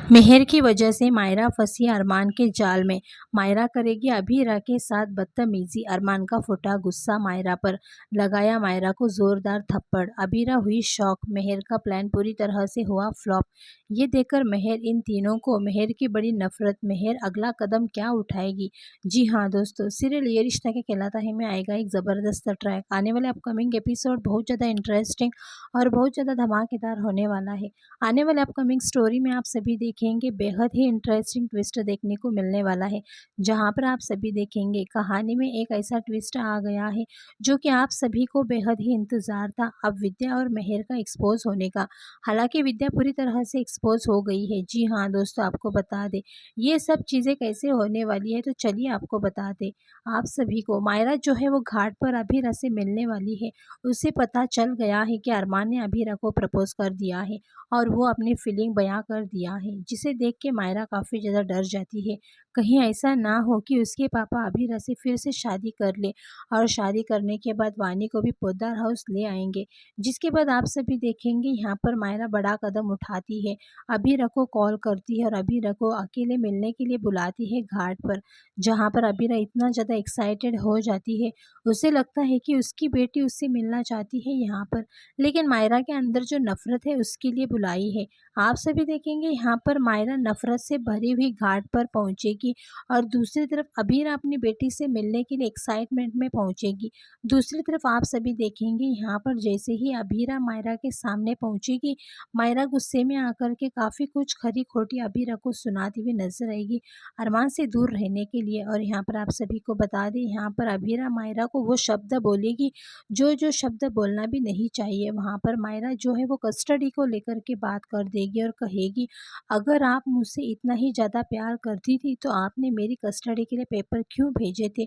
मेहर की वजह से मायरा फंसी अरमान के जाल में। मायरा करेगी अभीरा के साथ बदतमीजी। अरमान का फूटा गुस्सा मायरा पर, लगाया मायरा को जोरदार थप्पड़। अभीरा हुई शॉक। मेहर का प्लान पूरी तरह से हुआ फ्लॉप। ये देखकर मेहर, इन तीनों को मेहर की बड़ी नफरत। मेहर अगला कदम क्या उठाएगी? जी हाँ दोस्तों, सीरियल ये रिश्ता क्या कहलाता है में आएगा एक ज़बरदस्त ट्रैक। आने वाले अपकमिंग एपिसोड बहुत ज़्यादा इंटरेस्टिंग और बहुत ज़्यादा धमाकेदार होने वाला है। आने वाले अपकमिंग स्टोरी में आप सभी देखेंगे बेहद ही इंटरेस्टिंग ट्विस्ट देखने को मिलने वाला है, जहां पर आप सभी देखेंगे कहानी में एक ऐसा ट्विस्ट आ गया है जो कि आप सभी को बेहद ही इंतजार था, अब विद्या और मेहर का एक्सपोज होने का। हालांकि विद्या पूरी तरह से एक्सपोज हो गई है। जी हाँ दोस्तों, आपको बता दें ये सब चीज़ें कैसे होने वाली है, तो चलिए आपको बता दें। आप सभी को मायरा जो है वो घाट पर अभीरा से मिलने वाली है। उसे पता चल गया है कि अरमान ने अभीरा को प्रपोज कर दिया है और वो अपनी फीलिंग बयां कर दिया है, जिसे देख के मायरा काफ़ी ज़्यादा डर जाती है। कहीं ऐसा ना हो कि उसके पापा अभीरा से फिर से शादी कर ले और शादी करने के बाद वानी को भी पोद्दार हाउस ले आएंगे। जिसके बाद आप सभी देखेंगे यहाँ पर मायरा बड़ा कदम उठाती है, अभीरा को कॉल करती है और अभीरा को अकेले मिलने के लिए बुलाती है घाट पर, जहाँ पर अभीरा इतना ज़्यादा एक्साइटेड हो जाती है। उसे लगता है कि उसकी बेटी उससे मिलना चाहती है यहाँ पर, लेकिन मायरा के अंदर जो नफरत है उसके लिए बुलाई है। आप सभी देखेंगे यहाँ पर मायरा नफरत से भरी हुई घाट पर पहुंचेगी और दूसरी तरफ अबीरा अपनी बेटी से मिलने के लिए एक्साइटमेंट में पहुंचेगी। दूसरी तरफ आप सभी देखेंगे यहाँ पर जैसे ही अबीरा मायरा के सामने पहुंचेगी, मायरा गुस्से में आकर के काफ़ी कुछ खरी खोटी अबीरा को सुनाती हुई नजर आएगी अरमान से दूर रहने के लिए। और यहाँ पर आप सभी को बता दें, यहाँ पर अबीरा मायरा को वो शब्द बोलेगी जो जो शब्द बोलना भी नहीं चाहिए। वहाँ पर मायरा जो है वो कस्टडी को लेकर के बात कर देगी और कहेगी, अगर आप मुझसे इतना ही ज़्यादा प्यार करती थी तो आपने मेरी कस्टडी के लिए पेपर क्यों भेजे थे?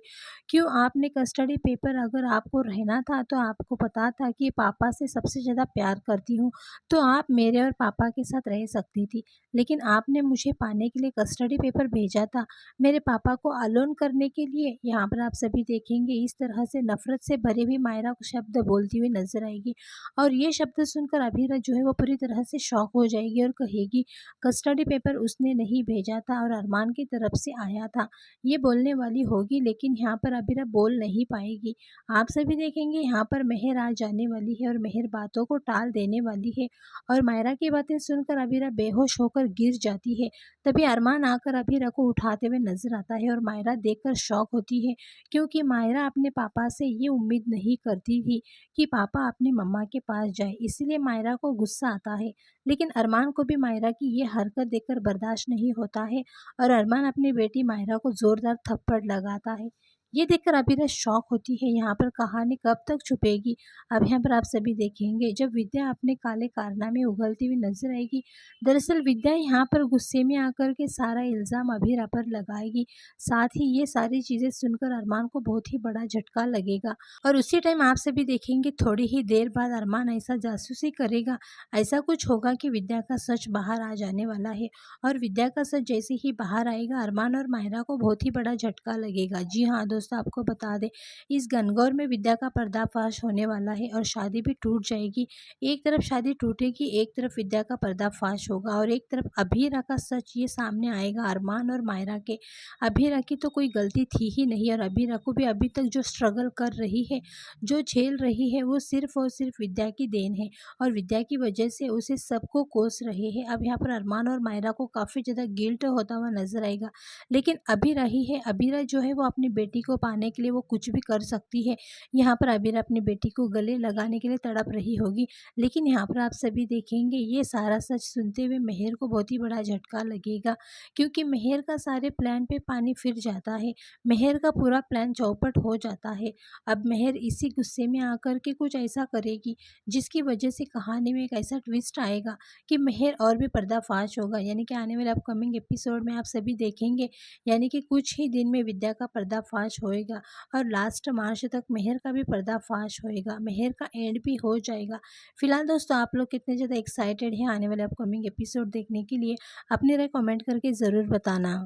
क्यों आपने कस्टडी पेपर, अगर आपको रहना था तो आपको पता था कि पापा से सबसे ज़्यादा प्यार करती हूँ तो आप मेरे और पापा के साथ रह सकती थी, लेकिन आपने मुझे पाने के लिए कस्टडी पेपर भेजा था मेरे पापा को अलोन करने के लिए। यहाँ पर आप सभी देखेंगे इस तरह से नफरत से भरी हुई मायरा को शब्द बोलती हुई नजर आएगी और ये शब्द सुनकर अभीरा जो है वो पूरी तरह से शॉक हो जाएगी और कहेगी, कस्टडी पेपर उसने नहीं भेजा था और अरमान की तरफ से आया था, ये बोलने वाली होगी, लेकिन यहाँ पर अभीरा बोल नहीं पाएगी। आप सभी देखेंगे यहाँ पर मेहर आ जाने वाली है और मेहर बातों को टाल देने वाली है और मायरा की बातें सुनकर अभीरा बेहोश होकर गिर जाती है। तभी अरमान आकर अभीरा को उठाते हुए नजर आता है और मायरा देखकर शॉक होती है, क्योंकि मायरा अपने पापा से ये उम्मीद नहीं करती थी कि पापा अपनी मम्मा के पास जाए, इसलिए मायरा को गुस्सा आता है। लेकिन अरमान को भी मायरा की ये हरकत देखकर बर्दाश्त नहीं होता है और अरमान अपनी बेटी मायरा को जोरदार थप्पड़ लगाता है। ये देखकर अभीरा शॉक होती है। यहाँ पर कहानी कब तक छुपेगी? अब यहाँ पर आप सभी देखेंगे जब विद्या अपने काले कारनामे उगलती हुई नजर आएगी। दरअसल विद्या यहाँ पर गुस्से में आकर के सारा इल्ज़ाम अभीरा पर लगाएगी। साथ ही ये सारी चीज़ें सुनकर अरमान को बहुत ही बड़ा झटका लगेगा और उसी टाइम आप सभी देखेंगे थोड़ी ही देर बाद अरमान ऐसा जासूसी करेगा, ऐसा कुछ होगा कि विद्या का सच बाहर आ जाने वाला है और विद्या का सच जैसे ही बाहर आएगा अरमान और मायरा को बहुत ही बड़ा झटका लगेगा। जी हाँ दोस्तों, आपको बता दें इस गनगौर में विद्या का पर्दाफाश होने वाला है और शादी भी टूट जाएगी। एक तरफ शादी टूटेगी, एक तरफ विद्या का पर्दाफाश होगा और एक तरफ अभीरा का सच ये सामने आएगा अरमान और मायरा के। अभीरा की तो कोई गलती थी ही नहीं और अभीरा को भी अभी तक जो स्ट्रगल कर रही है, जो झेल रही है, वो सिर्फ और सिर्फ विद्या की देन है और विद्या की वजह से उसे सबको कोस रहे हैं। अब यहाँ पर अरमान और मायरा को काफ़ी ज़्यादा गिल्ट होता हुआ नजर आएगा, लेकिन अभीरा जो है वो अपनी बेटी को पाने के लिए वो कुछ भी कर सकती है। यहाँ पर अभीरा अपनी बेटी को गले लगाने के लिए तड़प रही होगी, लेकिन यहाँ पर आप सभी देखेंगे ये सारा सच सुनते हुए मेहर को बहुत ही बड़ा झटका लगेगा, क्योंकि मेहर का सारे प्लान पे पानी फिर जाता है। मेहर का पूरा प्लान चौपट हो जाता है। अब मेहर इसी गुस्से में आकर के कुछ ऐसा करेगी जिसकी वजह से कहानी में एक ऐसा ट्विस्ट आएगा कि मेहर और भी पर्दाफाश होगा, यानी कि आने वाले अपकमिंग एपिसोड में आप सभी देखेंगे, यानी कि कुछ ही दिन में विद्या का पर्दाफाश होएगा और लास्ट मार्च तक मेहर का भी पर्दाफाश होएगा, मेहर का एंड भी हो जाएगा। फिलहाल दोस्तों आप लोग कितने ज़्यादा एक्साइटेड हैं आने वाले अपकमिंग एपिसोड देखने के लिए? अपनी राय कमेंट करके ज़रूर बताना।